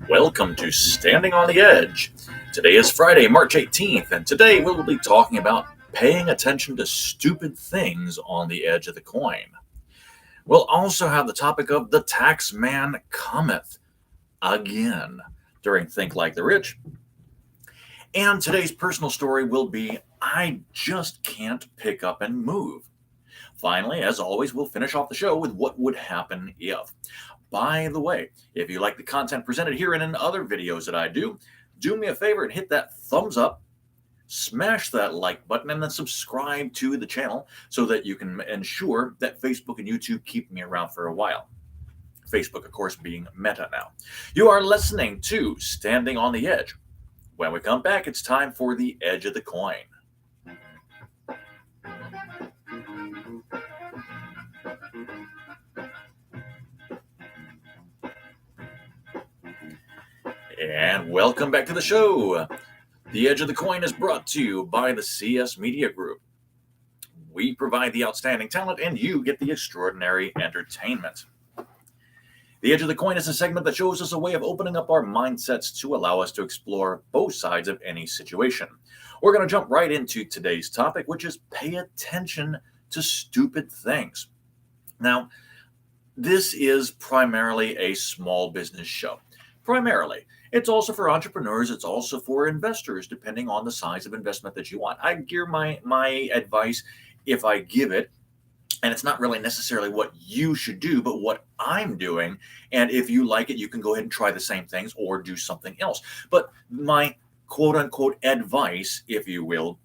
Welcome to Standing on the Edge. Today is Friday, March 18th, and today we will be talking about paying attention to stupid things on the edge of the coin. We'll also have the topic of the tax man cometh again during Think Like the Rich. And today's personal story will be I just can't pick up and move. Finally, as always, we'll finish off the show with what would happen if. By the way, if you like the content presented here and in other videos that I do me a favor and hit that thumbs up, smash that like button, and then subscribe to the channel so that you can ensure that Facebook and YouTube keep me around for a while. Facebook, of course, being Meta now. You are listening to Standing on the Edge. When we come back, it's time for the edge of the coin. And welcome back to the show. The Edge of the Coin is brought to you by the CS Media Group. We provide the outstanding talent and you get the extraordinary entertainment. The Edge of the Coin is a segment that shows us a way of opening up our mindsets to allow us to explore both sides of any situation. We're going to jump right into today's topic, which is pay attention to stupid things. Now, this is primarily a small business show. Primarily. It's also for entrepreneurs. It's also for investors, depending on the size of investment that you want. I gear my advice, if I give it, and it's not really necessarily what you should do, but what I'm doing. And if you like it, you can go ahead and try the same things or do something else. But my quote unquote advice, if you will,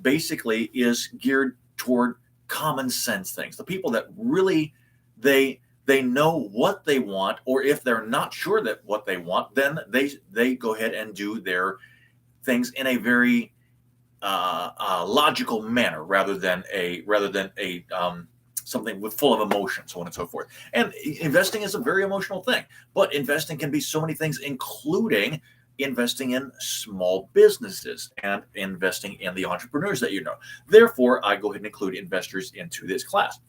basically is geared toward common sense things. The people that really, they know what they want, or if they're not sure that what they want, then they go ahead and do their things in a very logical manner, rather than a something with full of emotion, so on and so forth. And investing is a very emotional thing, but investing can be so many things, including investing in small businesses and investing in the entrepreneurs that you know. Therefore, I go ahead and include investors into this class.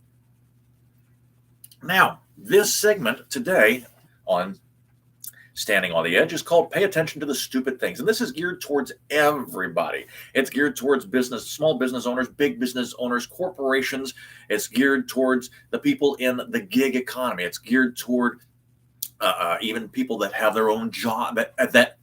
Now, this segment today on Standing on the Edge is called Pay Attention to the Stupid Things. And this is geared towards everybody. It's geared towards business, small business owners, big business owners, corporations. It's geared towards the people in the gig economy. It's geared toward even people that have their own job, that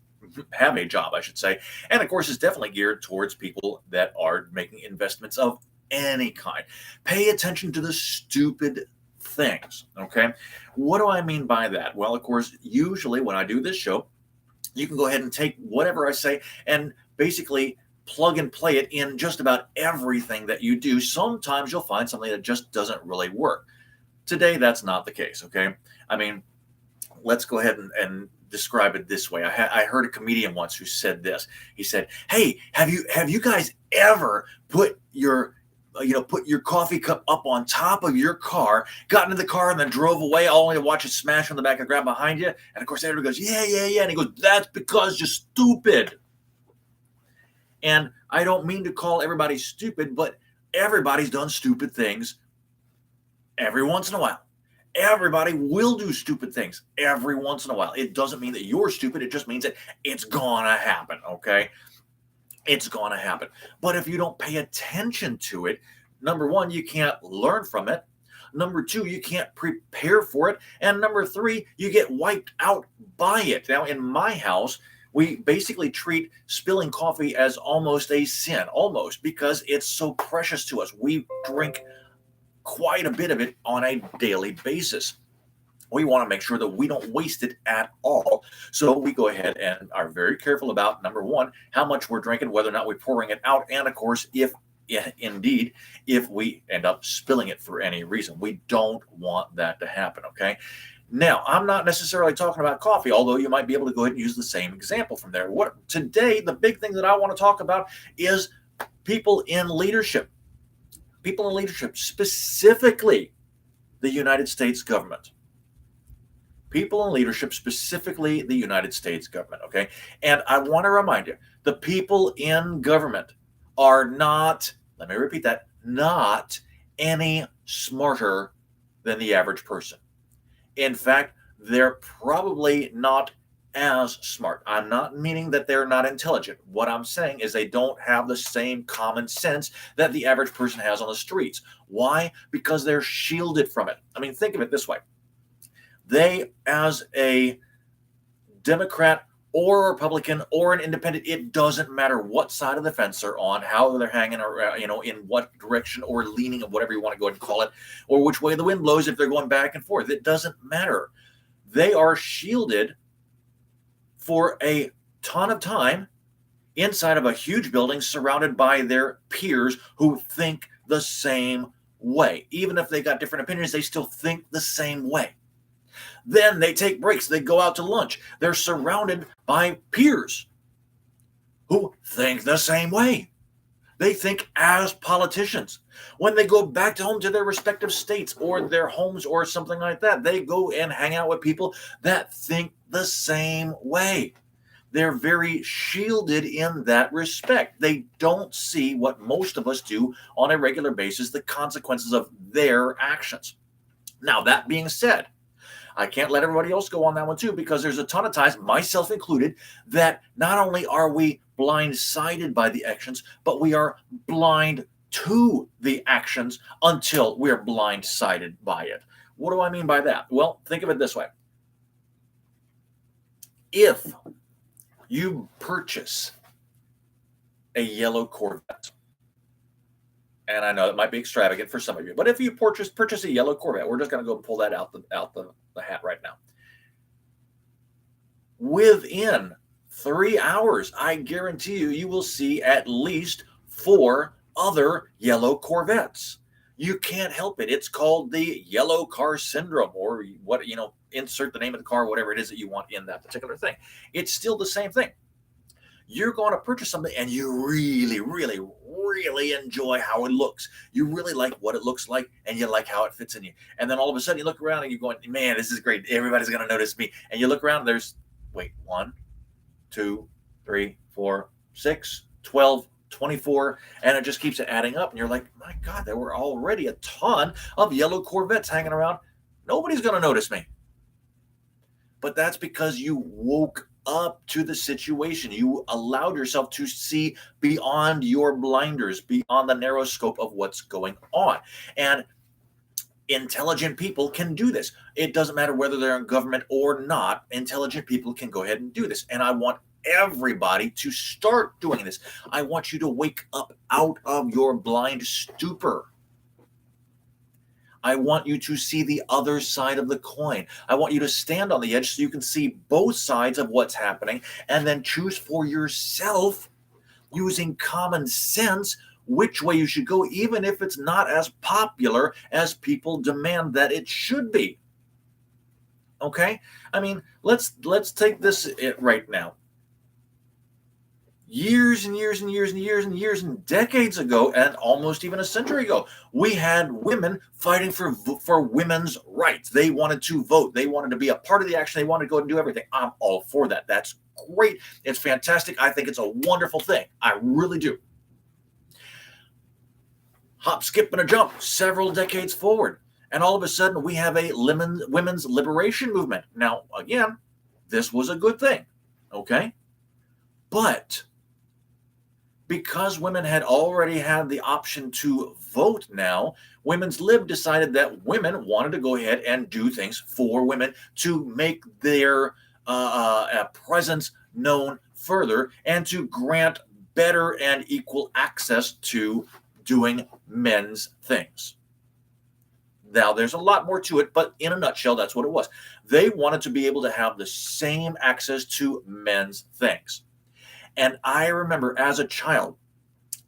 have a job, I should say. And of course, it's definitely geared towards people that are making investments of any kind. Pay attention to the stupid things. Okay. What do I mean by that? Well, of course, usually when I do this show, you can go ahead and take whatever I say and basically plug and play it in just about everything that you do. Sometimes you'll find something that just doesn't really work. Today, that's not the case. Okay. I mean, let's go ahead and describe it this way. I heard a comedian once who said this. He said, "Hey, have you guys ever put your coffee cup up on top of your car, got into the car, and then drove away, only to watch it smash on the back of the ground behind you?" And of course, everybody goes, yeah. And he goes, "That's because you're stupid." And I don't mean to call everybody stupid, but everybody's done stupid things every once in a while. Everybody will do stupid things every once in a while. It doesn't mean that you're stupid. It just means that it's gonna happen, okay? It's going to happen. But if you don't pay attention to it, number one, you can't learn from it. Number two, you can't prepare for it. And number three, you get wiped out by it. Now, in my house, we basically treat spilling coffee as almost a sin, because it's so precious to us. We drink quite a bit of it on a daily basis. We want to make sure that we don't waste it at all. So we go ahead and are very careful about, number one, how much we're drinking, whether or not we're pouring it out. And of course, if we end up spilling it for any reason, we don't want that to happen. Okay. Now, I'm not necessarily talking about coffee, although you might be able to go ahead and use the same example from there. Today, the big thing that I want to talk about is people in leadership. People in leadership, specifically the United States government. People in leadership, specifically the United States government, okay? And I want to remind you, the people in government are not, let me repeat that, not any smarter than the average person. In fact, they're probably not as smart. I'm not meaning that they're not intelligent. What I'm saying is they don't have the same common sense that the average person has on the streets. Why? Because they're shielded from it. I mean, think of it this way. They, as a Democrat or a Republican or an independent, it doesn't matter what side of the fence they're on, how they're hanging, or in what direction or leaning, or whatever you want to go ahead and call it, or which way the wind blows, if they're going back and forth. It doesn't matter. They are shielded for a ton of time inside of a huge building surrounded by their peers who think the same way. Even if they got different opinions, they still think the same way. Then they take breaks. They go out to lunch. They're surrounded by peers who think the same way. They think as politicians. When they go back home to their respective states or their homes or something like that, they go and hang out with people that think the same way. They're very shielded in that respect. They don't see what most of us do on a regular basis, the consequences of their actions. Now, that being said, I can't let everybody else go on that one too, because there's a ton of times, myself included, that not only are we blindsided by the actions, but we are blind to the actions until we're blindsided by it. What do I mean by that? Well, think of it this way. If you purchase a yellow Corvette, and I know it might be extravagant for some of you, but if you purchase a yellow Corvette, we're just going to go pull that out the hat right now. Within 3 hours, I guarantee you will see at least 4 other yellow Corvettes. You can't help it. It's called the yellow car syndrome, or what, insert the name of the car, whatever it is that you want in that particular thing. It's still the same thing. You're going to purchase something and you really, really, really enjoy how it looks. You really like what it looks like and you like how it fits in you. And then all of a sudden you look around and you're going, man, this is great. Everybody's going to notice me. And you look around and there's, 1, 2, 3, 4, 6, 12, 24, and it just keeps adding up. And you're like, my God, there were already a ton of yellow Corvettes hanging around. Nobody's going to notice me. But that's because you woke up to the situation. You allowed yourself to see beyond your blinders, beyond the narrow scope of what's going on. And intelligent people can do this. It doesn't matter whether they're in government or not. Intelligent people can go ahead and do this. And I want everybody to start doing this. I want you to wake up out of your blind stupor. I want you to see the other side of the coin. I want you to stand on the edge so you can see both sides of what's happening and then choose for yourself, using common sense, which way you should go, even if it's not as popular as people demand that it should be. Okay? I mean, let's take this right now. Years and years and years and years and years and decades ago, and almost even a century ago, we had women fighting for women's rights. They wanted to vote. They wanted to be a part of the action. They wanted to go and do everything. I'm all for that. That's great. It's fantastic. I think it's a wonderful thing. I really do. Hop, skip, and a jump several decades forward, and all of a sudden we have a women's liberation movement. Now, again, this was a good thing, okay? But because women had already had the option to vote now, Women's Lib decided that women wanted to go ahead and do things for women to make their presence known further and to grant better and equal access to doing men's things. Now, there's a lot more to it, but in a nutshell, that's what it was. They wanted to be able to have the same access to men's things. And I remember as a child,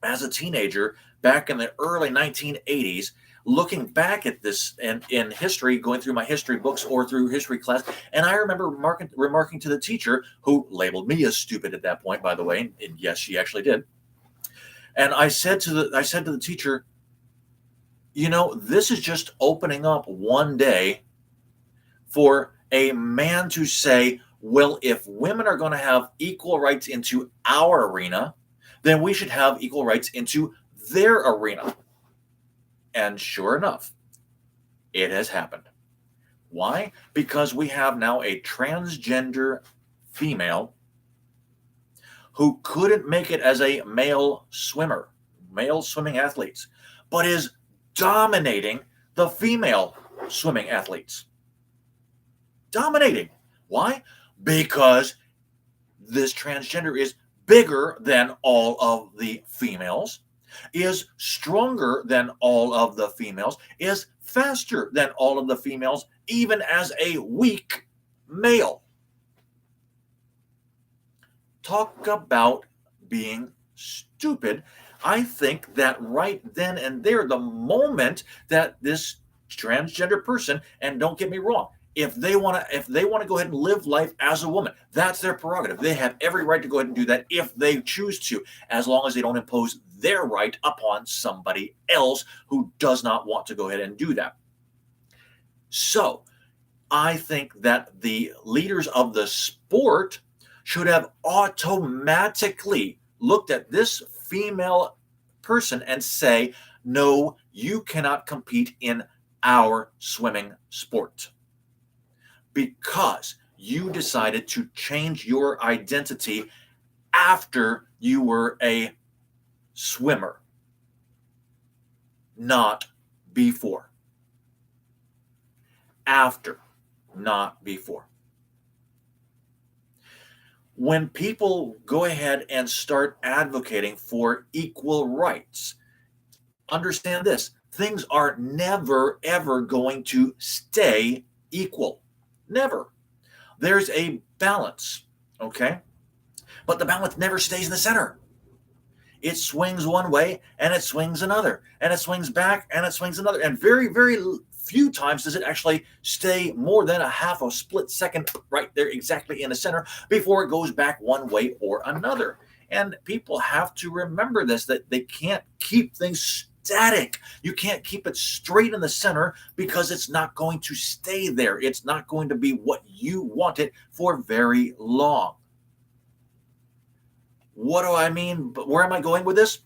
as a teenager, back in the early 1980s, looking back at this in history, going through my history books or through history class, and I remember remarking to the teacher, who labeled me as stupid at that point, by the way, and yes, she actually did. And I said to the teacher, this is just opening up one day for a man to say, well, if women are going to have equal rights into our arena, then we should have equal rights into their arena. And sure enough, it has happened. Why? Because we have now a transgender female who couldn't make it as a male swimmer, male swimming athletes, but is dominating the female swimming athletes. Dominating. Why? Because this transgender is bigger than all of the females, is stronger than all of the females, is faster than all of the females, even as a weak male. Talk about being stupid. I think that right then and there, the moment that this transgender person, and don't get me wrong, if they want to go ahead and live life as a woman, that's their prerogative. They have every right to go ahead and do that if they choose to, as long as they don't impose their right upon somebody else who does not want to go ahead and do that. So I think that the leaders of the sport should have automatically looked at this female person and say, no, you cannot compete in our swimming sport because you decided to change your identity after you were a swimmer, not before. After, not before. When people go ahead and start advocating for equal rights, understand this, things are never, ever going to stay equal. Never. There's a balance, okay? But the balance never stays in the center. It swings one way and it swings another, and it swings back and it swings another. And very, very few times does it actually stay more than a half a split second right there exactly in the center before it goes back one way or another. And people have to remember this, that they can't keep things static. You can't keep it straight in the center because it's not going to stay there. It's not going to be what you want it for very long. What do I mean? Where am I going with this?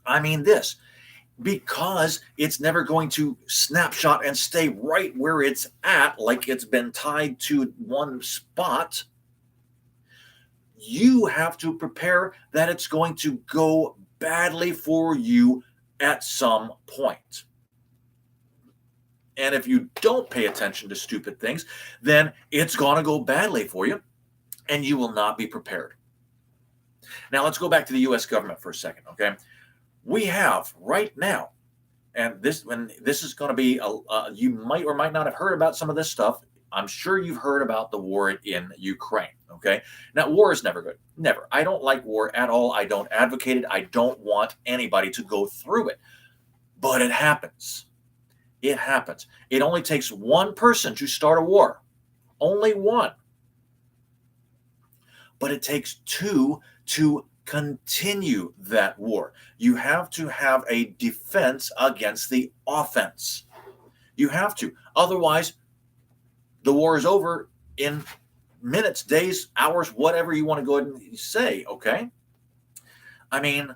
I mean this. Because it's never going to snapshot and stay right where it's at, like it's been tied to one spot, you have to prepare that it's going to go badly for you at some point. And if you don't pay attention to stupid things, then it's going to go badly for you and you will not be prepared. Now, let's go back to the U.S. government for a second, okay? We have right now, and this is going to be, you might or might not have heard about some of this stuff. I'm sure you've heard about the war in Ukraine, okay? Now, war is never good. Never. I don't like war at all. I don't advocate it. I don't want anybody to go through it. But it happens. It happens. It only takes one person to start a war. Only one. But it takes two to continue that war. You have to have a defense against the offense. You have to. Otherwise, the war is over in minutes, days, hours, whatever you want to go ahead and say, okay? I mean,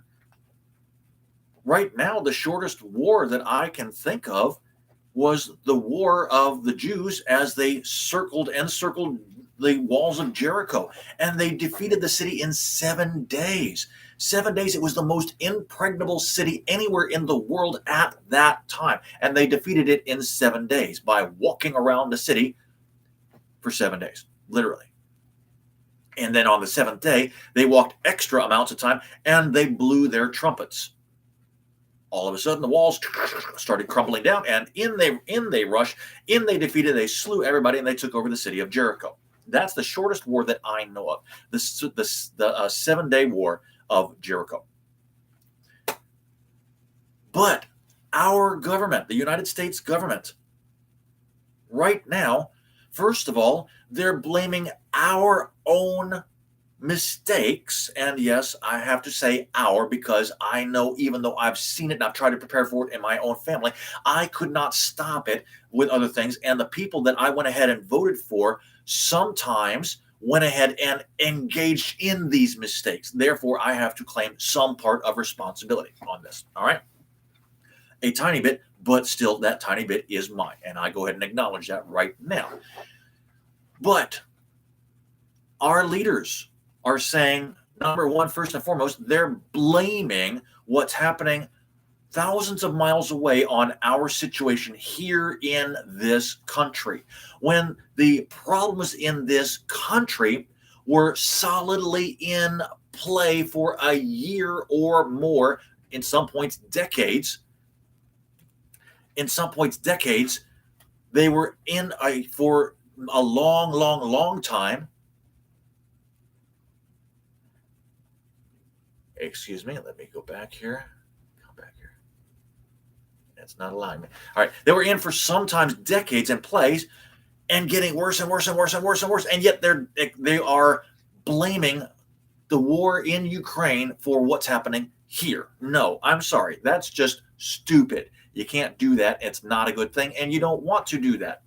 right now, the shortest war that I can think of was the war of the Jews as they circled and circled the walls of Jericho, and they defeated the city in 7 days. 7 days. It was the most impregnable city anywhere in the world at that time, and they defeated it in 7 days by walking around the city for 7 days, literally. And then on the seventh day, they walked extra amounts of time, and they blew their trumpets. All of a sudden, the walls started crumbling down, and in they rushed, they defeated, they slew everybody, and they took over the city of Jericho. That's the shortest war that I know of, the 7-day war of Jericho. But our government, the United States government, right now, first of all, they're blaming our own mistakes. And yes, I have to say our, because I know, even though I've seen it and I've tried to prepare for it in my own family, I could not stop it with other things. And the people that I went ahead and voted for sometimes went ahead and engaged in these mistakes. Therefore, I have to claim some part of responsibility on this. All right. A tiny bit, but still that tiny bit is mine. And I go ahead and acknowledge that right now. But our leaders are saying, number one, first and foremost, they're blaming what's happening thousands of miles away on our situation here in this country, when the problems in this country were solidly in play for a year or more, in some points decades. In some points decades, they were in for a long time. Excuse me, let me go back here. It's not allowing me. All right. They were in for sometimes decades in place and getting worse and worse and worse and worse and worse. And yet they are blaming the war in Ukraine for what's happening here. No, I'm sorry. That's just stupid. You can't do that. It's not a good thing. And you don't want to do that.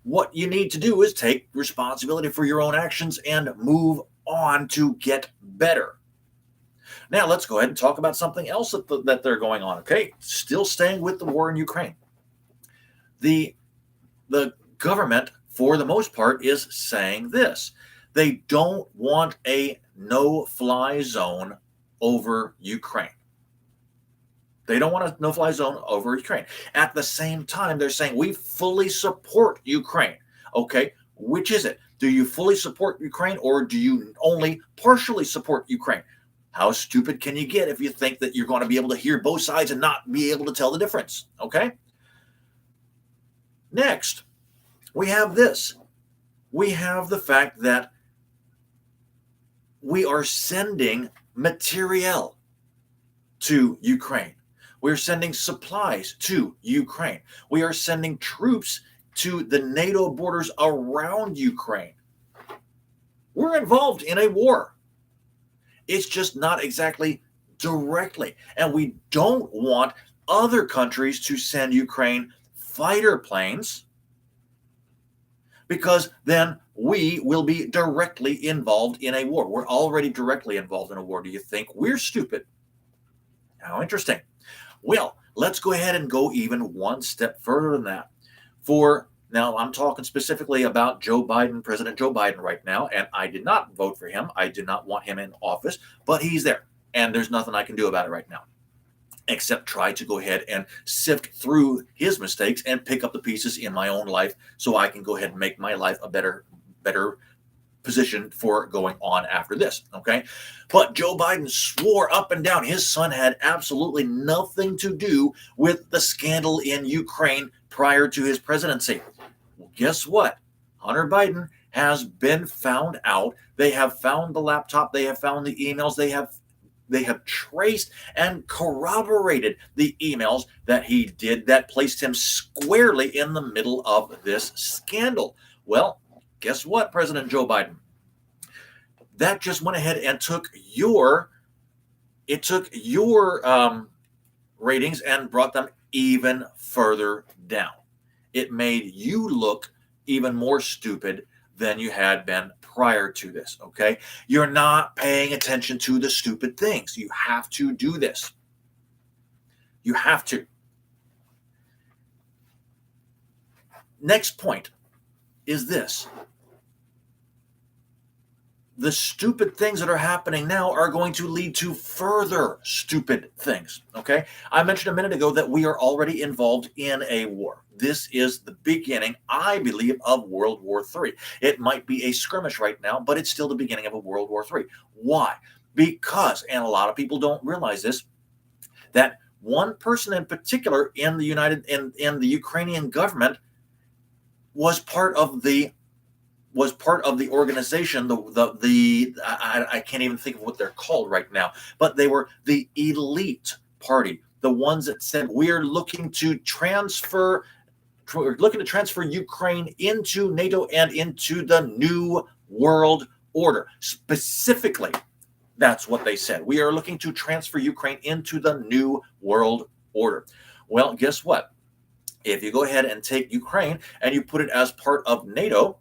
What you need to do is take responsibility for your own actions and move on to get better. Now, let's go ahead and talk about something else that they're going on, okay? Still staying with the war in Ukraine. The government, for the most part, is saying this. They don't want a no-fly zone over Ukraine. They don't want a no-fly zone over Ukraine. At the same time, they're saying, we fully support Ukraine. Okay, which is it? Do you fully support Ukraine, or do you only partially support Ukraine? How stupid can you get if you think that you're going to be able to hear both sides and not be able to tell the difference? Okay? Next, we have this. We have the fact that we are sending materiel to Ukraine. We're sending supplies to Ukraine. We are sending troops to the NATO borders around Ukraine. We're involved in a war. It's just not exactly directly. And we don't want other countries to send Ukraine fighter planes, because then we will be directly involved in a war. We're already directly involved in a war. Do you think we're stupid? How interesting. Well, let's go ahead and go even one step further than that. Now, I'm talking specifically about Joe Biden, President Joe Biden right now, and I did not vote for him. I did not want him in office, but he's there, and there's nothing I can do about it right now, except try to go ahead and sift through his mistakes and pick up the pieces in my own life so I can go ahead and make my life a better position for going on after this, okay? But Joe Biden swore up and down his son had absolutely nothing to do with the scandal in Ukraine prior to his presidency. Well, guess what? Hunter Biden has been found out. They have found the laptop. They have found the emails. They have traced and corroborated the emails that he did that placed him squarely in the middle of this scandal. Well, guess what, President Joe Biden? That just went ahead and took your ratings and brought them even further down. It made you look even more stupid than you had been prior to this, okay? You're not paying attention to the stupid things. You have to do this. You have to. Next point is this. The stupid things that are happening now are going to lead to further stupid things, okay? I mentioned a minute ago that we are already involved in a war. This is the beginning, I believe, of World War III. It might be a skirmish right now, but it's still the beginning of a World War III. Why? Because, and a lot of people don't realize this, that one person in particular in the Ukrainian government was part of the organization, I can't even think of what they're called right now, but they were the elite party, the ones that said we're looking to transfer Ukraine into NATO and into the new world order. Specifically, that's what they said. We are looking to transfer Ukraine into the new world order. Well, guess what? If you go ahead and take Ukraine and you put it as part of NATO,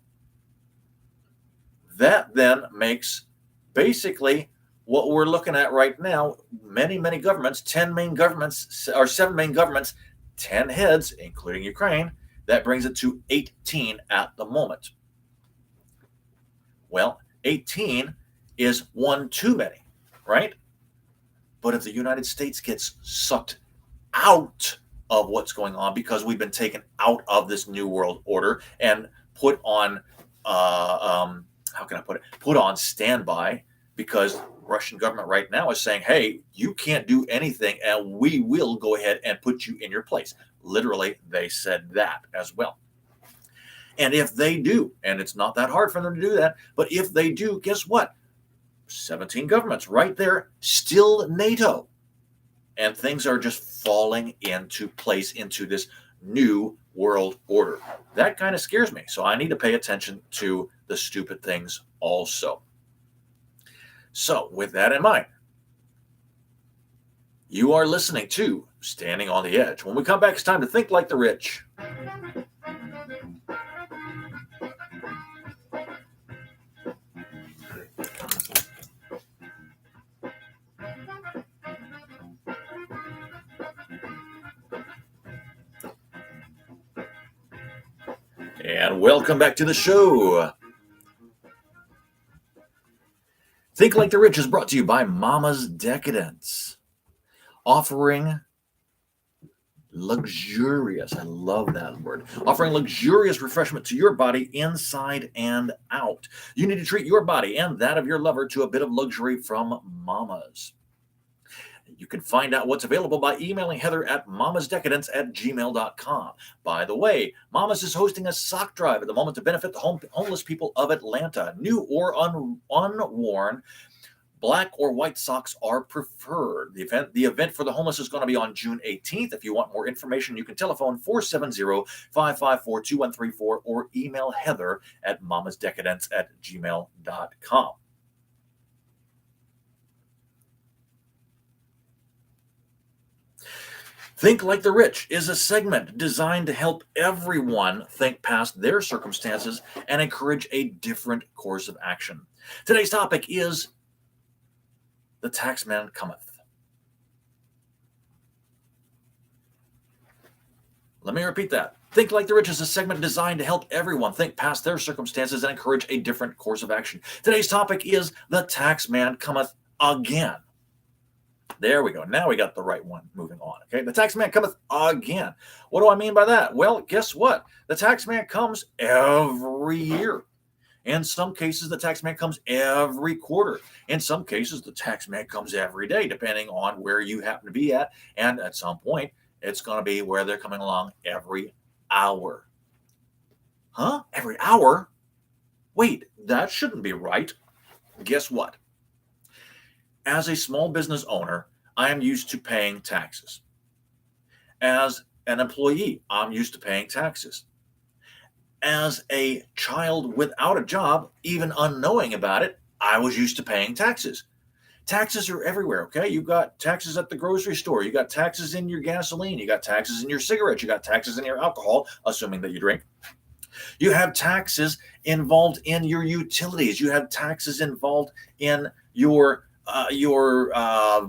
that then makes basically what we're looking at right now, many governments, 10 main governments or 7 main governments 10 heads, including Ukraine. That brings it to 18 at the moment. Well, 18 is one too many, right? But if the United States gets sucked out of what's going on because we've been taken out of this new world order and put on, how can I put it? Put on standby, because Russian government right now is saying, hey, you can't do anything and we will go ahead and put you in your place. Literally, they said that as well. And if they do, and it's not that hard for them to do that, but if they do, guess what? 17 governments right there, still NATO. And things are just falling into place into this new world order. That kind of scares me. So I need to pay attention to the stupid things also. So with that in mind, you are listening to Standing on the Edge. When we come back, it's time to think like the rich. And welcome back to the show. Think Like the Rich is brought to you by Mama's Decadence, offering luxurious, I love that word, offering luxurious refreshment to your body inside and out. You need to treat your body and that of your lover to a bit of luxury from Mama's. You can find out what's available by emailing Heather at mamasdecadence@gmail.com. By the way, Mamas is hosting a sock drive at the moment to benefit the homeless people of Atlanta. New or unworn, black or white socks are preferred. The event for the homeless is going to be on June 18th. If you want more information, you can telephone 470-554-2134 or email Heather at mamasdecadence@gmail.com. Think Like the Rich is a segment designed to help everyone think past their circumstances and encourage a different course of action. Today's topic is The Taxman Cometh. Let me repeat that. Think Like the Rich is a segment designed to help everyone think past their circumstances and encourage a different course of action. Today's topic is The Taxman Cometh Again. There we go. Now we got the right one. Moving on. Okay. The tax man cometh again. What do I mean by that? Well, guess what? The tax man comes every year. In some cases, the tax man comes every quarter. In some cases, the tax man comes every day, depending on where you happen to be at. And at some point, it's going to be where they're coming along every hour. Huh? Every hour? Wait, that shouldn't be right. Guess what? As a small business owner, I am used to paying taxes. As an employee, I'm used to paying taxes. As a child without a job, even unknowing about it, I was used to paying taxes. Taxes are everywhere, okay? You've got taxes at the grocery store. You got taxes in your gasoline. You got taxes in your cigarettes. You got taxes in your alcohol, assuming that you drink. You have taxes involved in your utilities. You have taxes involved in your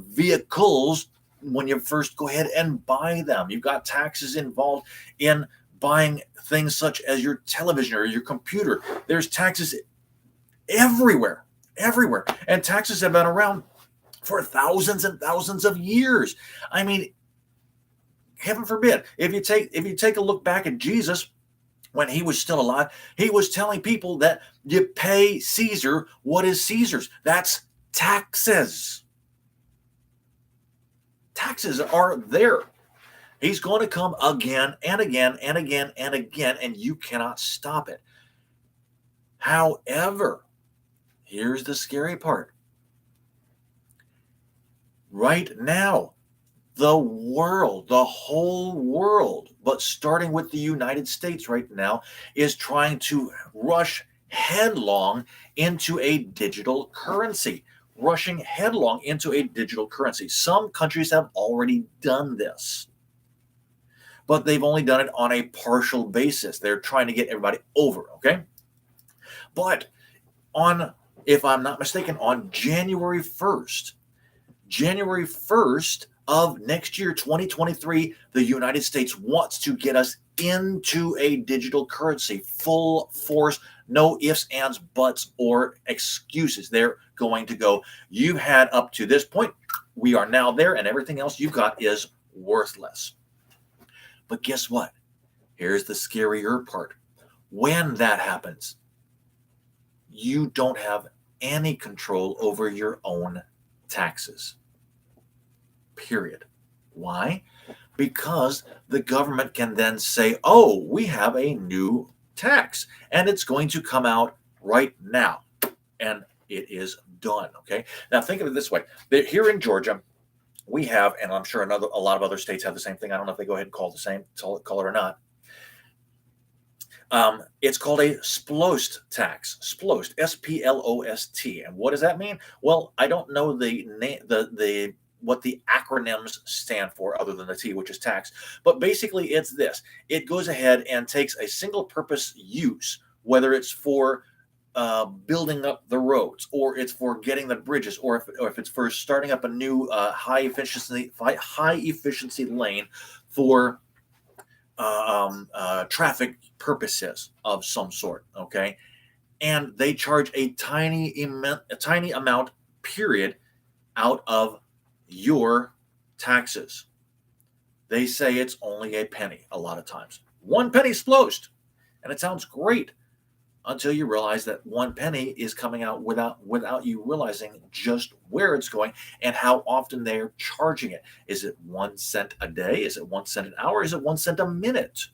vehicles when you first go ahead and buy them. You've got taxes involved in buying things such as your television or your computer. There's taxes everywhere. And taxes have been around for thousands and thousands of years. I mean, heaven forbid, if you take a look back at Jesus, when he was still alive, he was telling people that you pay Caesar what is Caesar's. That's taxes. Taxes are there. He's going to come again and again and again and again, and you cannot stop it. However, here's the scary part. Right now, the whole world, but starting with the United States right now, is trying to rush headlong into a digital currency. Rushing headlong into a digital currency. Some countries have already done this, but they've only done it on a partial basis. They're trying to get everybody over, okay? But if I'm not mistaken, on January 1st of next year, 2023, the United States wants to get us into a digital currency, full force, no ifs, ands, buts, or excuses. They're going to go, you've had up to this point, we are now there, and everything else you've got is worthless. But guess what? Here's the scarier part. When that happens, you don't have any control over your own taxes. Period. Why? Because the government can then say, oh, we have a new tax and it's going to come out right now. And it is done. Okay. Now think of it this way. Here in Georgia, we have, and I'm sure a lot of other states have the same thing. I don't know if they go ahead and call it or not. It's called a SPLOST tax. SPLOST, SPLOST. And what does that mean? Well, I don't know what the acronyms stand for other than the T, which is tax. But basically it's this. It goes ahead and takes a single purpose use, whether it's for building up the roads, or it's for getting the bridges, or if it's for starting up a new high efficiency lane for traffic purposes of some sort. Okay, and they charge a tiny amount, period, out of your taxes. They say it's only a penny a lot of times. 1 penny SPLOST, and it sounds great until you realize that 1 penny is coming out without you realizing just where it's going and how often they are charging it. Is it 1 cent a day? Is it 1 cent an hour? Is it 1 cent a minute?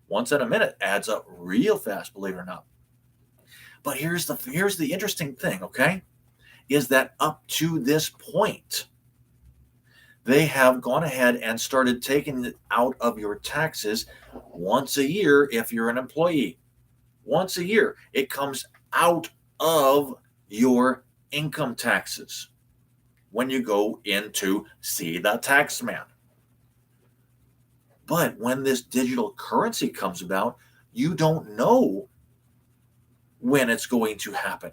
1 cent a minute adds up real fast, believe it or not. But here's the interesting thing, okay? Is that up to this point, they have gone ahead and started taking it out of your taxes once a year if you're an employee. Once a year, it comes out of your income taxes when you go in to see the tax man. But when this digital currency comes about, you don't know when it's going to happen.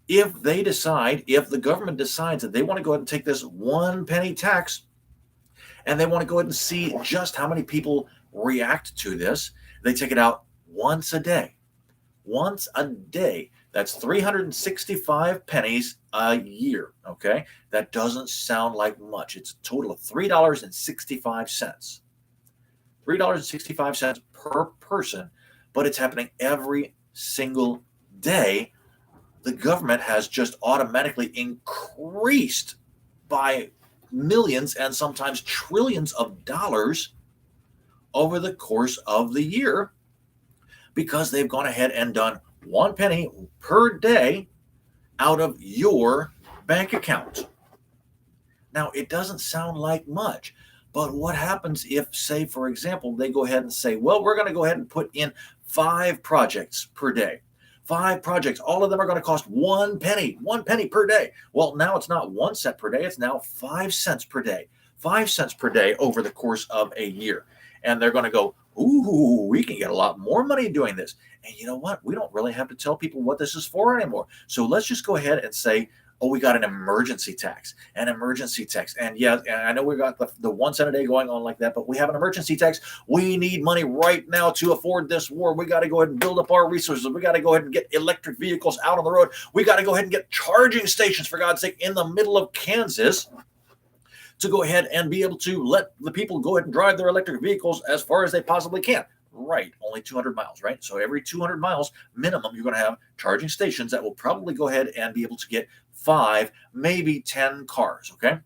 If the government decides that they want to go ahead and take this 1 penny tax and they want to go ahead and see just how many people react to this, they take it out once a day. Once a day. That's 365 pennies a year. Okay. That doesn't sound like much. It's a total of $3.65. $3.65 per person, but it's happening every single day. The government has just automatically increased by millions and sometimes trillions of dollars over the course of the year, because they've gone ahead and done 1 penny per day out of your bank account. Now, it doesn't sound like much, but what happens if, say, for example, they go ahead and say, well, we're going to go ahead and put in 5 projects per day. 5 projects, all of them are going to cost 1 penny per day. Well, now it's not 1 cent per day, it's now 5 cents per day. 5 cents per day over the course of a year. And they're going to go, ooh, we can get a lot more money doing this. And you know what? We don't really have to tell people what this is for anymore. So let's just go ahead and say, oh, we got an emergency tax. And yeah, and I know we got the 1 cent a day going on like that, but we have an emergency tax. We need money right now to afford this war. We got to go ahead and build up our resources. We got to go ahead and get electric vehicles out on the road. We got to go ahead and get charging stations, for God's sake, in the middle of Kansas, to go ahead and be able to let the people go ahead and drive their electric vehicles as far as they possibly can. Right, only 200 miles, right? So every 200 miles minimum, you're going to have charging stations that will probably go ahead and be able to get 5, maybe 10 cars, okay?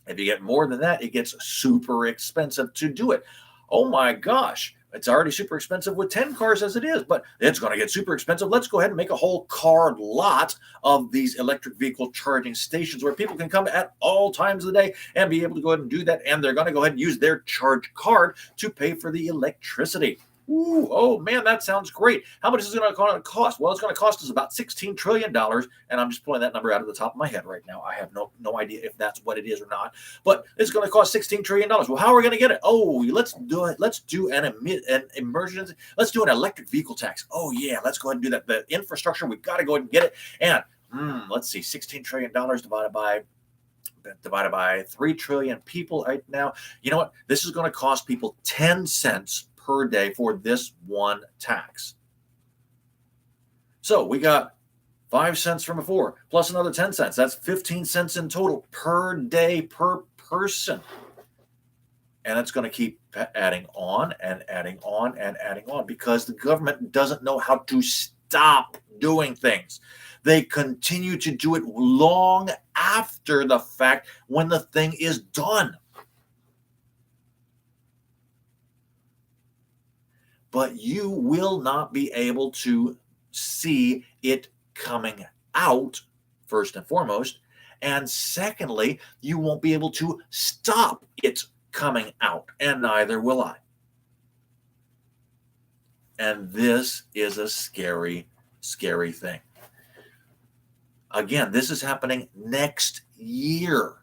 If you get more than that, it gets super expensive to do it. Oh my gosh, it's already super expensive with 10 cars as it is, but it's going to get super expensive. Let's go ahead and make a whole car lot of these electric vehicle charging stations where people can come at all times of the day and be able to go ahead and do that. And they're going to go ahead and use their charge card to pay for the electricity. Ooh, oh man, that sounds great. How much is it going to cost? Well, it's going to cost us about $16 trillion. And I'm just pulling that number out of the top of my head right now. I have no idea if that's what it is or not, but it's going to cost $16 trillion. Well, how are we going to get it? Oh, let's do it. Let's do an emergency. Let's do an electric vehicle tax. Oh yeah, let's go ahead and do that. The infrastructure, we've got to go ahead and get it. And let's see, $16 trillion divided by divided by 3 trillion people right now. You know what? This is going to cost people 10 cents per day for this one tax. So we got 5 cents from before, plus another 10 cents. That's 15 cents in total per day per person. And it's going to keep adding on and adding on and adding on because the government doesn't know how to stop doing things. They continue to do it long after the fact when the thing is done. But you will not be able to see it coming out, first and foremost. And secondly, you won't be able to stop it coming out, and neither will I. And this is a scary, scary thing. Again, this is happening next year.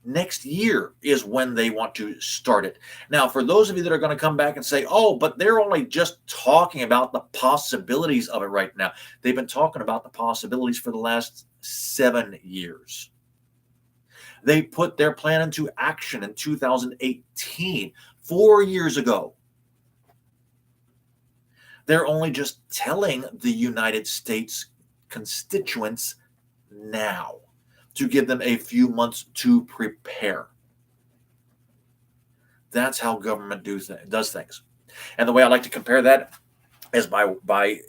Next year is when they want to start it. Now, for those of you that are going to come back and say, oh, but they're only just talking about the possibilities of it right now. They've been talking about the possibilities for the last 7 years. They put their plan into action in 2018, 4 years ago. They're only just telling the United States constituents now to give them a few months to prepare. That's how government does things. And the way I like to compare that is by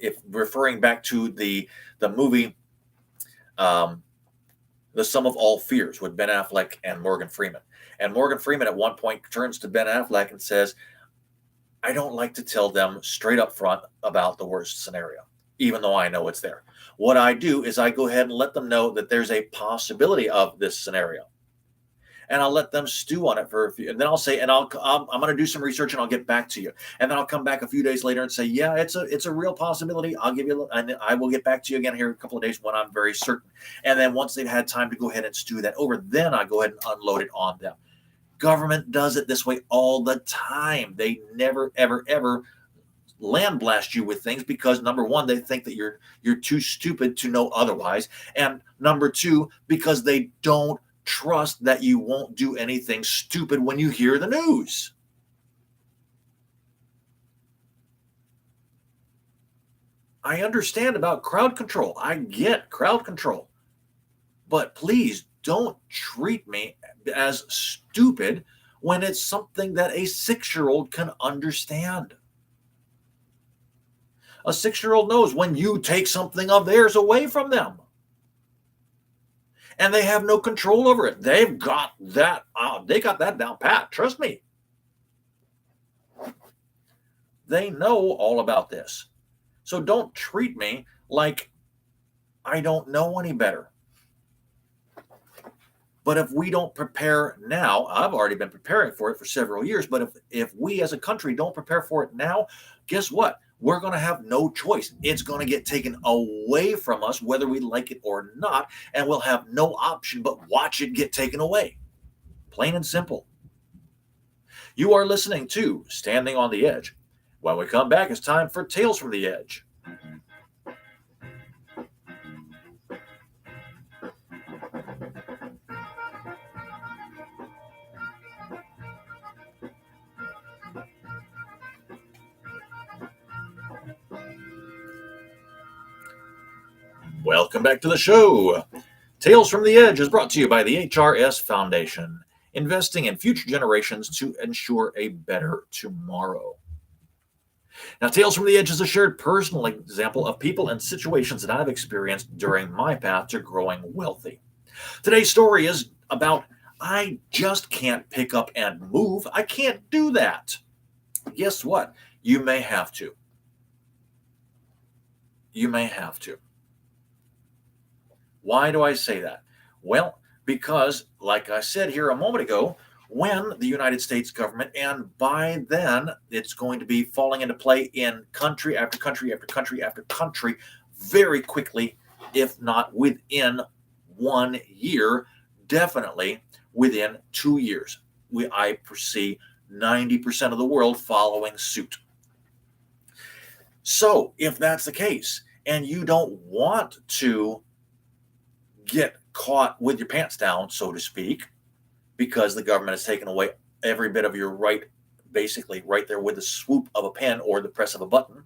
if referring back to the movie The Sum of All Fears with Ben Affleck and Morgan Freeman. And Morgan Freeman at one point turns to Ben Affleck and says, I don't like to tell them straight up front about the worst scenario, even though I know it's there. What I do is I go ahead and let them know that there's a possibility of this scenario. And I'll let them stew on it for a few. And then I'll say, and I'm going to do some research and I'll get back to you. And then I'll come back a few days later and say, yeah, it's a real possibility. I'll give you, and I will get back to you again here in a couple of days when I'm very certain. And then once they've had time to go ahead and stew that over, then I go ahead and unload it on them. Government does it this way all the time. They never, ever, ever land blast you with things because number one, they think that you're too stupid to know otherwise. And number two, because they don't trust that you won't do anything stupid when you hear the news. I understand about crowd control. I get crowd control. But please don't treat me as stupid when it's something that a 6-year-old can understand. A 6-year-old knows when you take something of theirs away from them. And they have no control over it. They've got that. They got that down pat. Trust me. They know all about this. So don't treat me like I don't know any better. But if we don't prepare now, I've already been preparing for it for several years, but if we as a country don't prepare for it now, guess what? We're going to have no choice. It's going to get taken away from us, whether we like it or not, and we'll have no option but watch it get taken away. Plain and simple. You are listening to Standing on the Edge. When we come back, it's time for Tales from the Edge. Welcome back to the show. Tales from the Edge is brought to you by the HRS Foundation, investing in future generations to ensure a better tomorrow. Now, Tales from the Edge is a shared personal example of people and situations that I've experienced during my path to growing wealthy. Today's story is about I just can't pick up and move. I can't do that. Guess what? You may have to. You may have to. Why do I say that? Well, because, like I said here a moment ago, when the United States government, and by then it's going to be falling into play in country after country after country after country very quickly, if not within 1 year, definitely within 2 years. I foresee 90% of the world following suit. So if that's the case, and you don't want to get caught with your pants down, so to speak, because the government has taken away every bit of your right, basically right there with the swoop of a pen or the press of a button,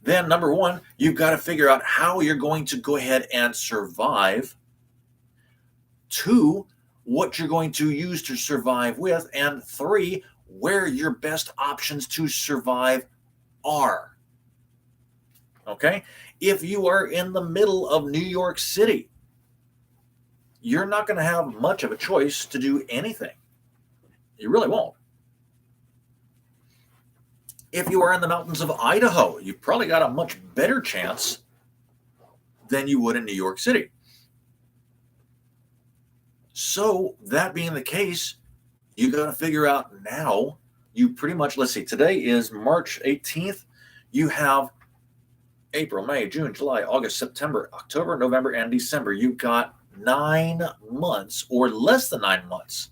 then number one, you've got to figure out how you're going to go ahead and survive. Two, what you're going to use to survive with. And three, where your best options to survive are. Okay? If you are in the middle of New York City, you're not going to have much of a choice to do anything. You really won't. If you are in the mountains of Idaho, you've probably got a much better chance than you would in New York City. So that being the case, you got to figure out now, you pretty much, let's see, today is March 18th. You have April, May, June, July, August, September, October, November, and December. You've got 9 months or less than 9 months.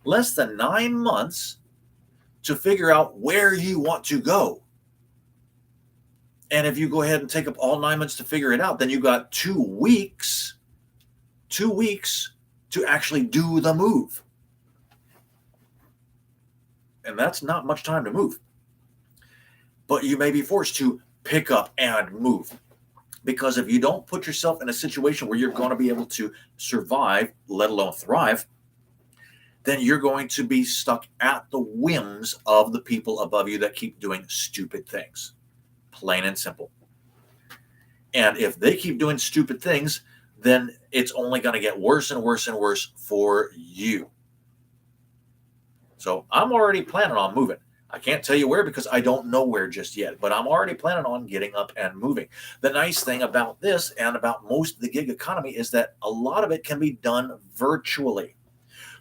Less than 9 months to figure out where you want to go. And if you go ahead and take up all 9 months to figure it out, then you've got 2 weeks to actually do the move. And that's not much time to move. But you may be forced to pick up and move. Because if you don't put yourself in a situation where you're going to be able to survive, let alone thrive, then you're going to be stuck at the whims of the people above you that keep doing stupid things. Plain and simple. And if they keep doing stupid things, then it's only going to get worse and worse and worse for you. So I'm already planning on moving. I can't tell you where because I don't know where just yet, but I'm already planning on getting up and moving. The nice thing about this and about most of the gig economy is that a lot of it can be done virtually.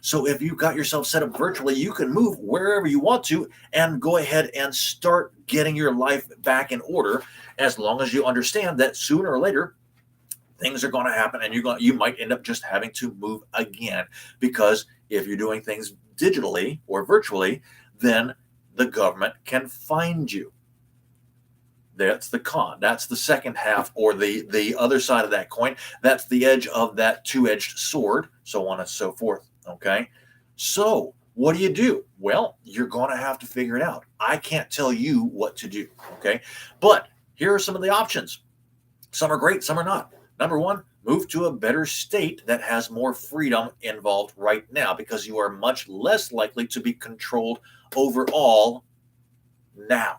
So if you've got yourself set up virtually, you can move wherever you want to and go ahead and start getting your life back in order, as long as you understand that sooner or later things are going to happen and you might end up just having to move again, because if you're doing things digitally or virtually, then the government can find you. That's the con. That's the second half, or the other side of that coin. That's the edge of that two-edged sword, so on and so forth. Okay, so what do? Well, you're going to have to figure it out. I can't tell you what to do. Okay, but here are some of the options. Some are great, some are not. Number one, move to a better state that has more freedom involved right now, because you are much less likely to be controlled overall now.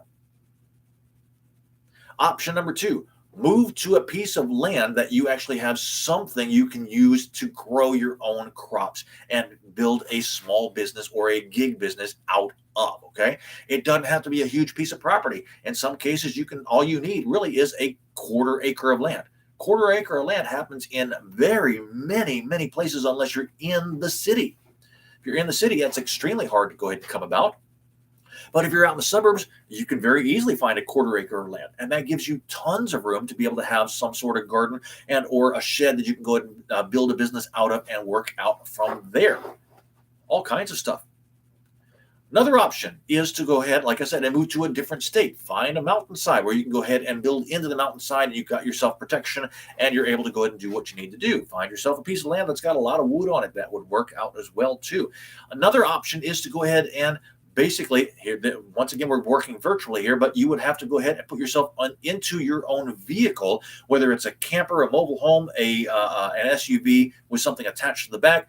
Option number two, move to a piece of land that you actually have something you can use to grow your own crops and build a small business or a gig business out of. Okay, it doesn't have to be a huge piece of property. In some cases, all you need really is a quarter acre of land. Quarter acre of land happens in very many places, unless you're in the city. If you're in the city, that's extremely hard to go ahead and come about. But if you're out in the suburbs, you can very easily find a quarter acre of land, and that gives you tons of room to be able to have some sort of garden and or a shed that you can go ahead and build a business out of and work out from there. All kinds of stuff. Another option is to go ahead, like I said, and move to a different state. Find a mountainside where you can go ahead and build into the mountainside, and you've got yourself protection, and you're able to go ahead and do what you need to do. Find yourself a piece of land that's got a lot of wood on it. That would work out as well too. Another option is to go ahead and basically, here, once again, we're working virtually here, but you would have to go ahead and put yourself into your own vehicle, whether it's a camper, a mobile home, an SUV with something attached to the back.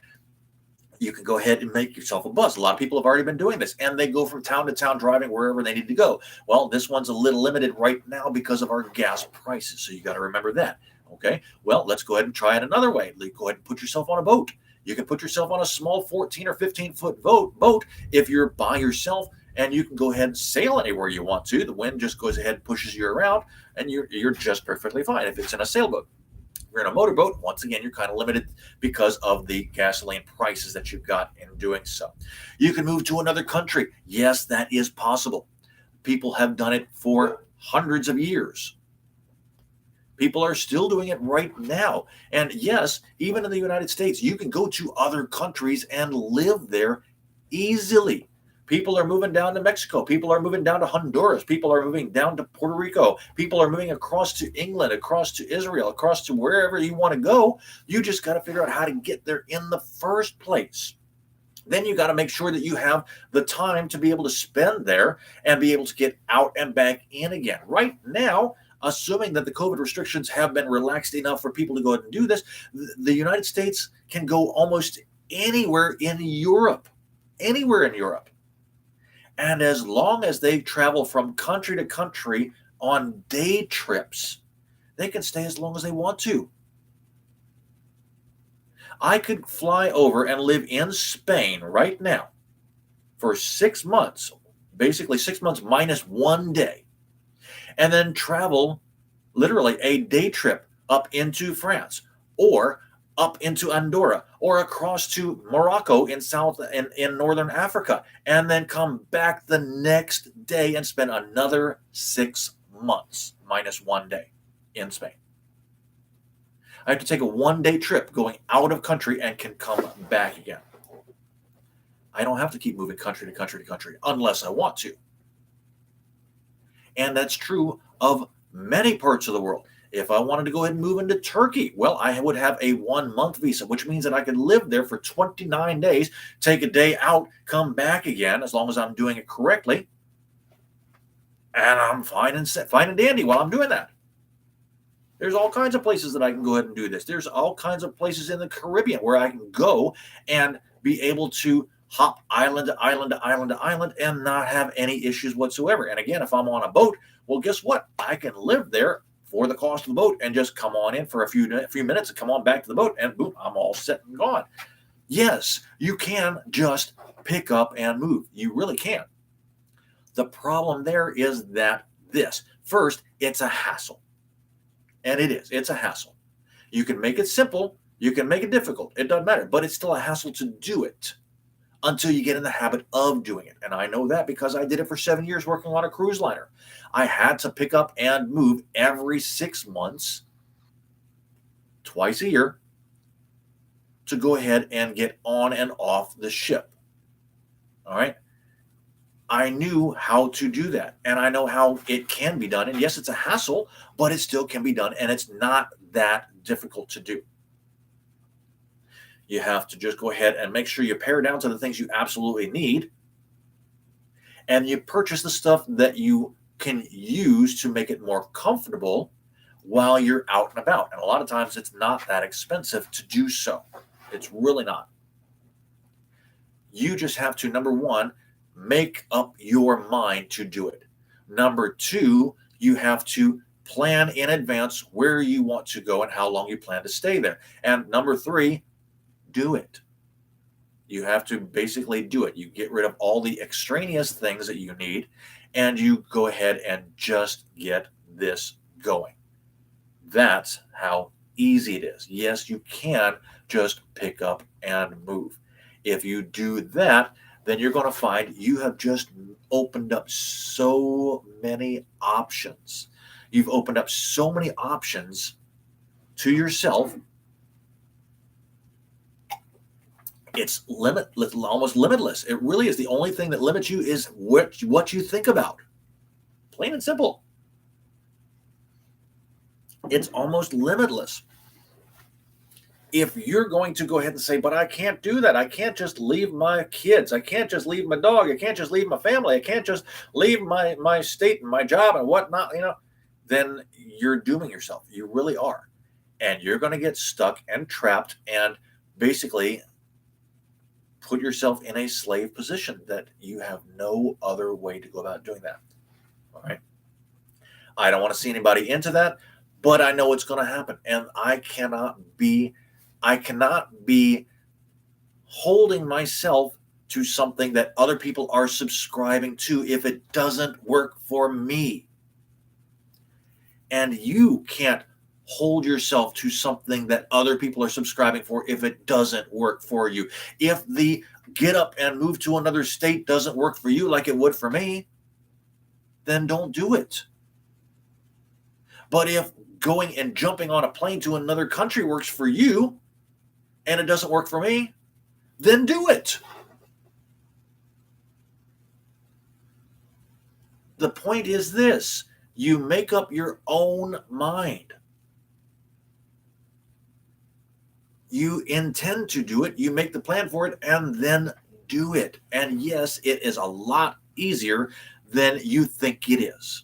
You can go ahead and make yourself a bus. A lot of people have already been doing this, and they go from town to town driving wherever they need to go. Well, this one's a little limited right now because of our gas prices, so you got to remember that. Okay, well, let's go ahead and try it another way. Go ahead and put yourself on a boat. You can put yourself on a small 14 or 15-foot boat if you're by yourself, and you can go ahead and sail anywhere you want to. The wind just goes ahead and pushes you around, and you're just perfectly fine if it's in a sailboat. If you're in a motorboat, once again, you're kind of limited because of the gasoline prices that you've got in doing so. You can move to another country. Yes, that is possible. People have done it for hundreds of years. People are still doing it right now. And yes, even in the United States, you can go to other countries and live there easily. People are moving down to Mexico. People are moving down to Honduras. People are moving down to Puerto Rico. People are moving across to England, across to Israel, across to wherever you want to go. You just got to figure out how to get there in the first place. Then you got to make sure that you have the time to be able to spend there and be able to get out and back in again. Right now, assuming that the COVID restrictions have been relaxed enough for people to go ahead and do this, the United States can go almost anywhere in Europe. Anywhere in Europe. And as long as they travel from country to country on day trips, they can stay as long as they want to. I could fly over and live in Spain right now for 6 months, basically 6 months minus 1 day, and then travel literally a day trip up into France or up into Andorra or across to Morocco in northern Africa, and then come back the next day and spend another 6 months minus 1 day in Spain. I have to take a 1-day trip going out of country and can come back again. I don't have to keep moving country to country to country unless I want to. And that's true of many parts of the world. If I wanted to go ahead and move into Turkey, well, I would have a 1-month visa, which means that I could live there for 29 days, take a day out, come back again, as long as I'm doing it correctly. And I'm fine and dandy while I'm doing that. There's all kinds of places that I can go ahead and do this. There's all kinds of places in the Caribbean where I can go and be able to hop island to island to island to island and not have any issues whatsoever. And again, if I'm on a boat, well, guess what? I can live there for the cost of the boat and just come on in for a few minutes and come on back to the boat and boom, I'm all set and gone. Yes, you can just pick up and move. You really can. The problem there is that first, it's a hassle. And it is. It's a hassle. You can make it simple. You can make it difficult. It doesn't matter. But it's still a hassle to do it until you get in the habit of doing it. And I know that because I did it for 7 years working on a cruise liner. I had to pick up and move every 6 months, twice a year, to go ahead and get on and off the ship. All right. I knew how to do that, and I know how it can be done. And yes, it's a hassle, but it still can be done, and it's not that difficult to do. You have to just go ahead and make sure you pare down to the things you absolutely need, and you purchase the stuff that you can use to make it more comfortable while you're out and about. And a lot of times it's not that expensive to do so. It's really not. You just have to, number one, make up your mind to do it. Number two, you have to plan in advance where you want to go and how long you plan to stay there. And number three, do it. You have to basically do it. You get rid of all the extraneous things that you need, and you go ahead and just get this going. That's how easy it is. Yes, you can just pick up and move. If you do that, then you're going to find you have just opened up so many options. You've opened up so many options to yourself. It's limitless, almost limitless. It really is. The only thing that limits you is what you think about. Plain and simple. It's almost limitless. If you're going to go ahead and say, but I can't do that. I can't just leave my kids. I can't just leave my dog. I can't just leave my family. I can't just leave my state and my job and whatnot, then you're dooming yourself. You really are. And you're going to get stuck and trapped and basically put yourself in a slave position that you have no other way to go about doing that. All right. I don't want to see anybody into that, but I know it's going to happen. And I cannot be holding myself to something that other people are subscribing to if it doesn't work for me. And you can't hold yourself to something that other people are subscribing for if it doesn't work for you. If the get up and move to another state doesn't work for you like it would for me, then don't do it. But if going and jumping on a plane to another country works for you and it doesn't work for me, then do it. The point is this: you make up your own mind. You intend to do it, you make the plan for it, and then do it. And yes, it is a lot easier than you think it is.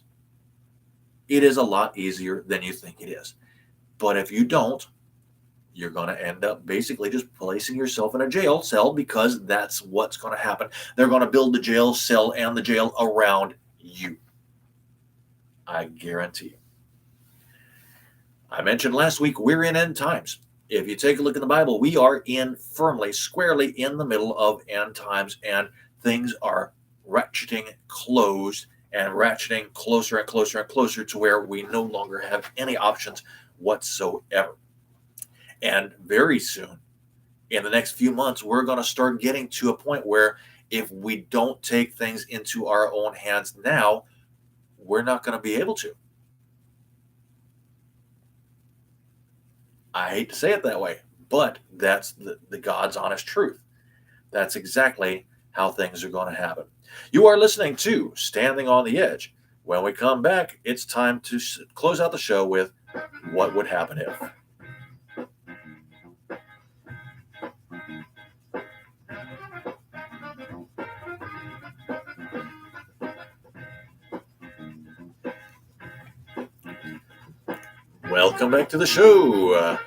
It is a lot easier than you think it is. But if you don't, you're going to end up basically just placing yourself in a jail cell, because that's what's going to happen. They're going to build the jail cell and the jail around you. I guarantee you. I mentioned last week, we're in end times. If you take a look in the Bible, we are firmly, squarely in the middle of end times, and things are ratcheting closed and ratcheting closer and closer and closer to where we no longer have any options whatsoever. And very soon, in the next few months, we're going to start getting to a point where if we don't take things into our own hands now, we're not going to be able to. I hate to say it that way, but that's the God's honest truth. That's exactly how things are going to happen. You are listening to Standing on the Edge. When we come back, it's time to close out the show with What Would Happen If? Welcome back to the show.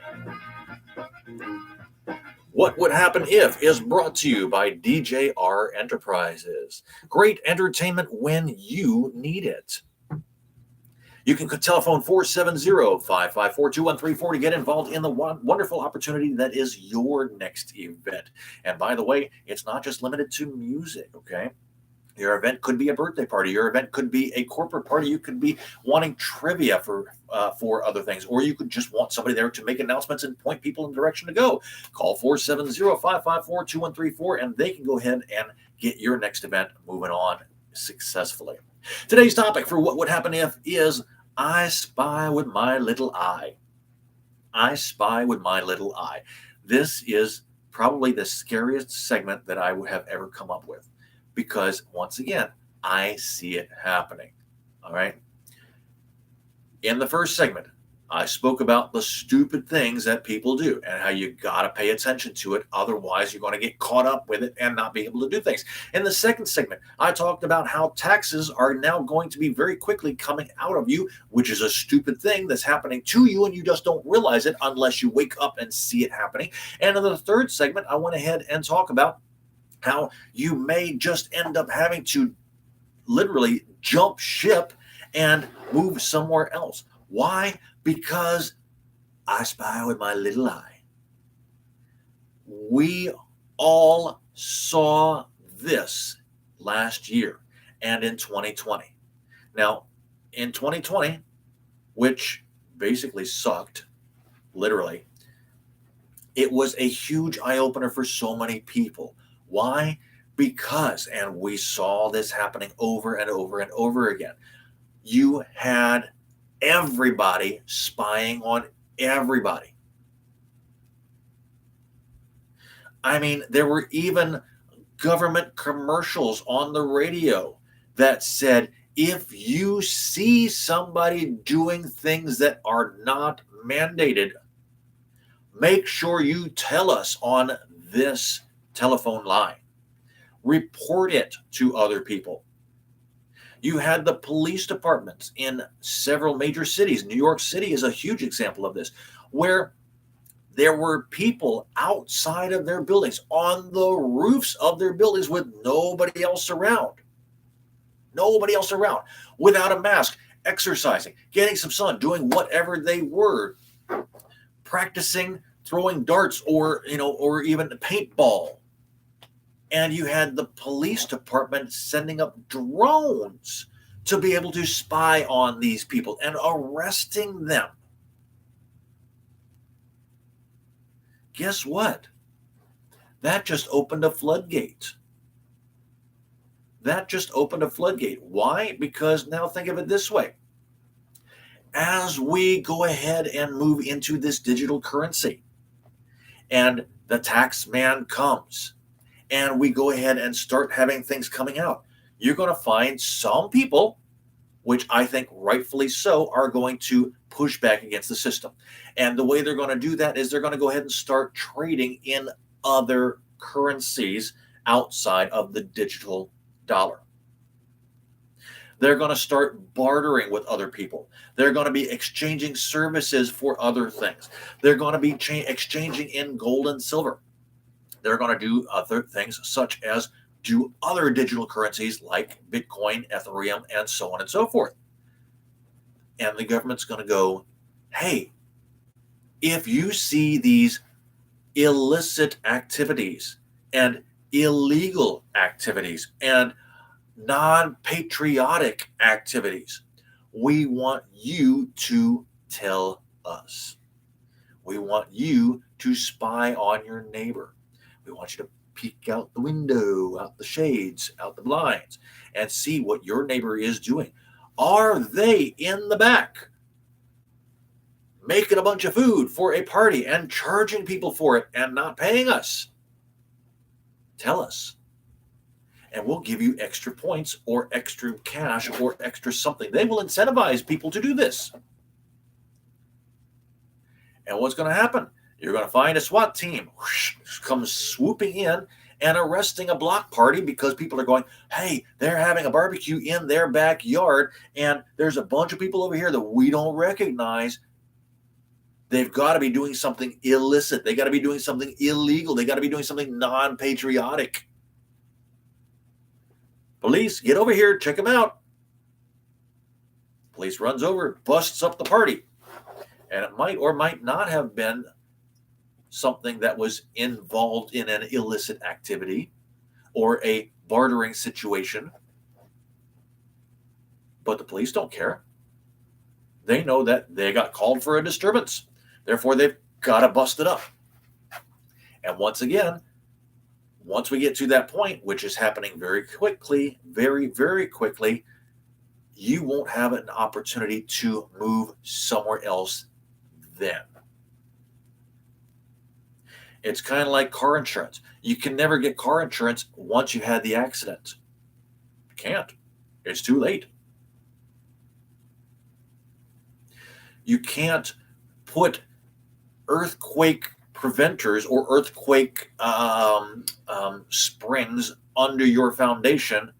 What Would Happen If is brought to you by DJR Enterprises. Great entertainment when you need it. You can telephone 470-554-2134 to get involved in the wonderful opportunity that is your next event. And by the way, it's not just limited to music, okay? Your event could be a birthday party. Your event could be a corporate party. You could be wanting trivia for other things, or you could just want somebody there to make announcements and point people in the direction to go. Call 470-554-2134, and they can go ahead and get your next event moving on successfully. Today's topic for What Would Happen If is I Spy with My Little Eye. I Spy with My Little Eye. This is probably the scariest segment that I would have ever come up with, because once again, I see it happening. All right. In the first segment, I spoke about the stupid things that people do and how you got to pay attention to it. Otherwise, you're going to get caught up with it and not be able to do things. In the second segment, I talked about how taxes are now going to be very quickly coming out of you, which is a stupid thing that's happening to you, and you just don't realize it unless you wake up and see it happening. And in the third segment, I went ahead and talked about how you may just end up having to literally jump ship and move somewhere else. Why? Because I spy with my little eye. We all saw this last year and in 2020. Now, in 2020, which basically sucked, literally, it was a huge eye-opener for so many people. Why? Because, and we saw this happening over and over and over again, you had everybody spying on everybody. I mean, there were even government commercials on the radio that said, if you see somebody doing things that are not mandated, make sure you tell us on this telephone line. Report it to other people. You had the police departments in several major cities. New York City is a huge example of this, where there were people outside of their buildings, on the roofs of their buildings, with nobody else around. Nobody else around, without a mask, exercising, getting some sun, doing whatever they were, practicing throwing darts or even paintball. And you had the police department sending up drones to be able to spy on these people and arresting them. Guess what? That just opened a floodgate. That just opened a floodgate. Why? Because now think of it this way. As we go ahead and move into this digital currency, and the tax man comes, and we go ahead and start having things coming out, you're going to find some people which I think rightfully so, are going to push back against the system. And the way they're going to do that is they're going to go ahead and start trading in other currencies outside of the digital dollar. They're going to start bartering with other people. They're going to be exchanging services for other things. They're going to be exchanging in gold and silver. They're going to do other things such as do other digital currencies like Bitcoin, Ethereum, and so on and so forth. And the government's going to go, hey, if you see these illicit activities and illegal activities and non-patriotic activities, we want you to tell us. We want you to spy on your neighbor. We want you to peek out the window, out the shades, out the blinds, and see what your neighbor is doing. Are they in the back making a bunch of food for a party and charging people for it and not paying us? Tell us. And we'll give you extra points or extra cash or extra something. They will incentivize people to do this. And what's going to happen? You're going to find a SWAT team come swooping in and arresting a block party because people are going, hey, they're having a barbecue in their backyard, and there's a bunch of people over here that we don't recognize. They've got to be doing something illicit. They got to be doing something illegal. They got to be doing something non-patriotic. Police, get over here, check them out. Police runs over, busts up the party. And it might or might not have been something that was involved in an illicit activity or a bartering situation. But the police don't care. They know that they got called for a disturbance. Therefore, they've got to bust it up. And once again, once we get to that point, which is happening very quickly, very, very quickly, you won't have an opportunity to move somewhere else then. It's kind of like car insurance. You can never get car insurance once you had the accident. You can't. It's too late. You can't put earthquake preventers or earthquake springs under your foundation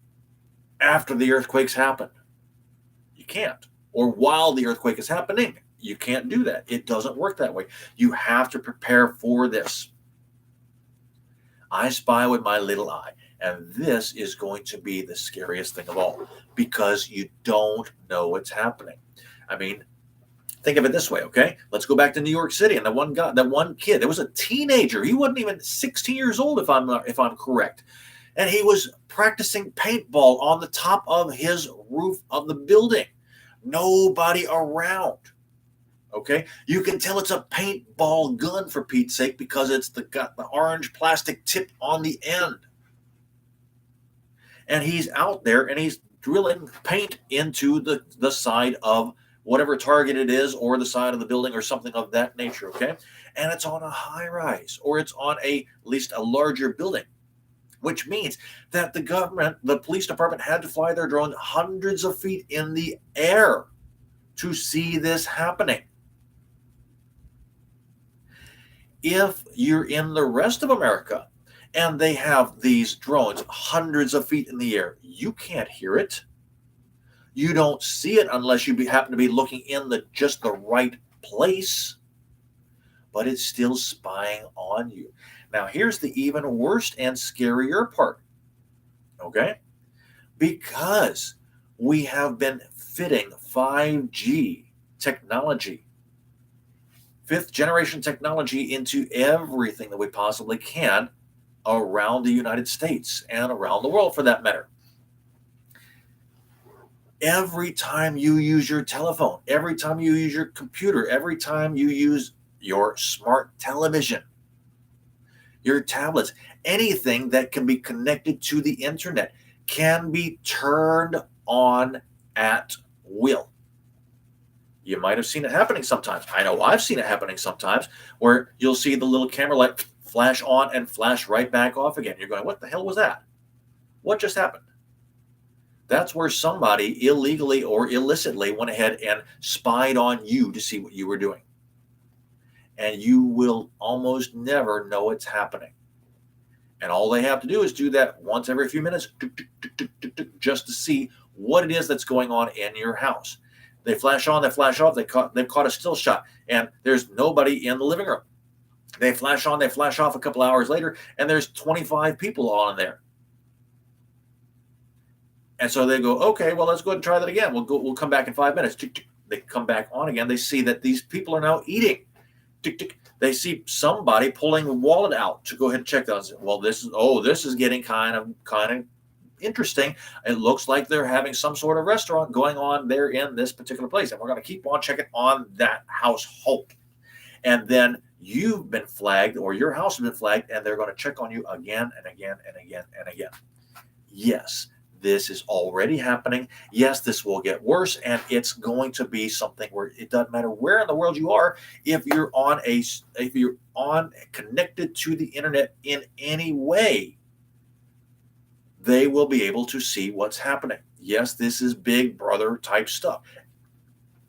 after the earthquake's happened. You can't. Or while the earthquake is happening. You can't do that. It doesn't work that way. You have to prepare for this. I spy with my little eye. And this is going to be the scariest thing of all because you don't know what's happening. I mean, think of it this way, okay? Let's go back to New York City and that one kid. There was a teenager. He wasn't even 16 years old, if I'm correct. And he was practicing paintball on the top of his roof of the building. Nobody around. Okay, you can tell it's a paintball gun for Pete's sake because it's got the orange plastic tip on the end. And he's out there and he's drilling paint into the side of whatever target it is or the side of the building or something of that nature, okay? And it's on a high rise or it's on at least a larger building, which means that the police department had to fly their drone hundreds of feet in the air to see this happening. If you're in the rest of America and they have these drones hundreds of feet in the air, you can't hear it. You don't see it unless you happen to be looking in just the right place, but it's still spying on you. Now, here's the even worse and scarier part, okay? Because we have been fitting 5G technology, fifth generation technology into everything that we possibly can around the United States and around the world for that matter. Every time you use your telephone, every time you use your computer, every time you use your smart television, your tablets, anything that can be connected to the internet can be turned on at will. You might have seen it happening sometimes. I know I've seen it happening sometimes where you'll see the little camera light flash on and flash right back off again. You're going, what the hell was that? What just happened? That's where somebody illegally or illicitly went ahead and spied on you to see what you were doing. And you will almost never know it's happening. And all they have to do is do that once every few minutes, just to see what it is that's going on in your house. They flash on, they flash off, they've caught a still shot, and there's nobody in the living room. They flash on, they flash off a couple hours later, and there's 25 people on there. And so they go, okay, well, let's go ahead and try that again. We'll come back in 5 minutes. They come back on again. They see that these people are now eating. They see somebody pulling a wallet out to go ahead and check those. Well, this is getting kind of interesting. It looks like they're having some sort of restaurant going on there in this particular place, and we're going to keep on checking on that household. And then you've been flagged, or your house has been flagged, and they're going to check on you again and again and again and again. Yes, this is already happening. Yes, this will get worse, and it's going to be something where it doesn't matter where in the world you are. If you're connected to the internet in any way, they will be able to see what's happening. Yes, this is Big Brother type stuff,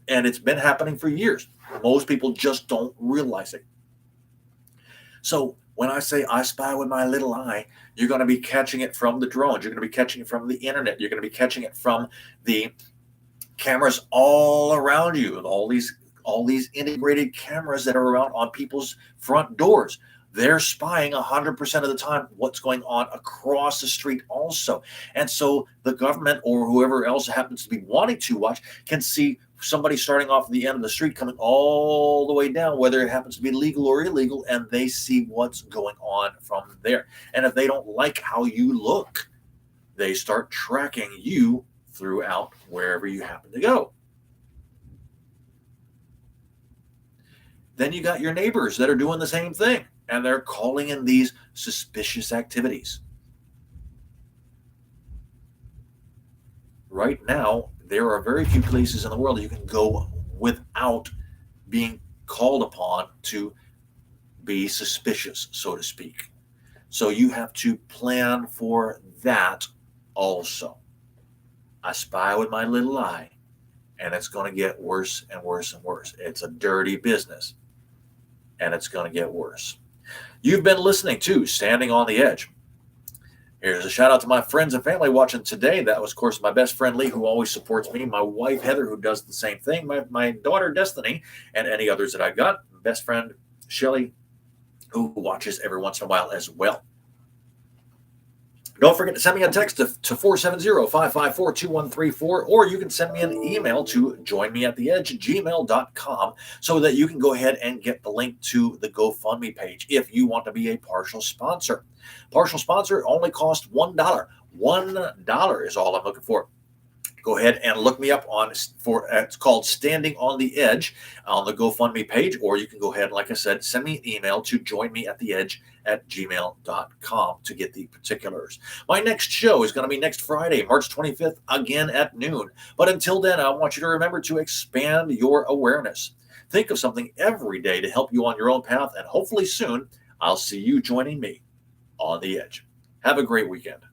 and it's been happening for years. Most people just don't realize it. So when I say I spy with my little eye, you're going to be catching it from the drones. You're going to be catching it from the internet. You're going to be catching it from the cameras all around you, and all these integrated cameras that are around on people's front doors. They're spying 100% of the time what's going on across the street also. And so the government or whoever else happens to be wanting to watch can see somebody starting off at the end of the street coming all the way down, whether it happens to be legal or illegal, and they see what's going on from there. And if they don't like how you look, they start tracking you throughout wherever you happen to go. Then you got your neighbors that are doing the same thing, and they're calling in these suspicious activities. Right now, there are very few places in the world that you can go without being called upon to be suspicious, so to speak. So you have to plan for that also. I spy with my little eye, and it's going to get worse and worse and worse. It's a dirty business, and it's going to get worse. You've been listening to Standing on the Edge. Here's a shout out to my friends and family watching today. That was, of course, my best friend Lee, who always supports me, my wife Heather, who does the same thing, my daughter Destiny, and any others that I got. Best friend Shelly, who watches every once in a while as well. Don't forget to send me a text to 470-554-2134, or you can send me an email to joinmeattheedge@gmail.com so that you can go ahead and get the link to the GoFundMe page if you want to be a partial sponsor. Partial sponsor only costs $1. $1 is all I'm looking for. Go ahead and look me up it's called Standing on the Edge on the GoFundMe page, or you can go ahead and, like I said, send me an email to joinmeattheedge@gmail.com to get the particulars. My next show is going to be next Friday, March 25th, again at noon. But until then, I want you to remember to expand your awareness. Think of something every day to help you on your own path, and hopefully soon I'll see you joining me on the edge. Have a great weekend.